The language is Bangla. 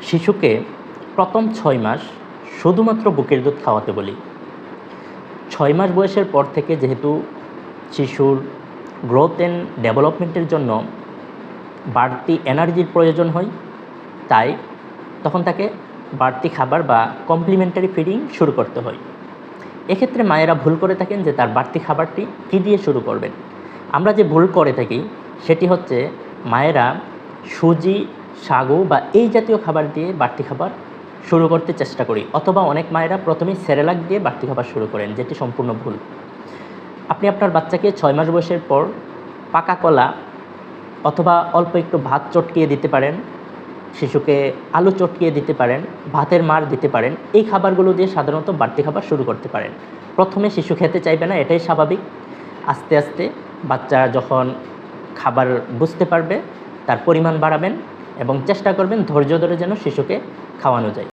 শিশুকে প্রথম ৬ মাস শুধুমাত্র বুকের দুধ খাওয়াতে বলি। ৬ মাস বয়সের পর থেকে যেহেতু শিশুর গ্রোথ অ্যান্ড ডেভেলপমেন্টের জন্য বাড়তি এনার্জির প্রয়োজন হয়, তাই তখন তাকে বাড়তি খাবার বা কমপ্লিমেন্টারি ফিডিং শুরু করতে হয়। এক্ষেত্রে মায়েরা ভুল করে থাকেন যে তার বাড়তি খাবারটি কী দিয়ে শুরু করবেন। আমরা যে ভুল করে থাকি সেটি হচ্ছে মায়েরা সুজি, সাগু বা এই জাতীয় খাবার দিয়ে বাড়তি খাবার শুরু করতে চেষ্টা করি, অথবা অনেক মায়েরা প্রথমেই সেরেলাক দিয়ে বাড়তি খাবার শুরু করেন, যেটি সম্পূর্ণ ভুল। আপনি আপনার বাচ্চাকে ৬ মাস বয়সের পর পাকা কলা অথবা অল্প একটু ভাত চটকিয়ে দিতে পারেন, শিশুকে আলু চটকিয়ে দিতে পারেন, ভাতের মাড় দিতে পারেন। এই খাবারগুলো দিয়ে সাধারণত বাড়তি খাবার শুরু করতে পারেন। প্রথমে শিশু খেতে চাইবে না, এটাই স্বাভাবিক। আস্তে আস্তে বাচ্চা যখন খাবার বুঝতে পারবে তার পরিমাণ বাড়াবেন এবং চেষ্টা করবেন ধৈর্য ধরে যেন শিশুকে খাওয়ানো যায়।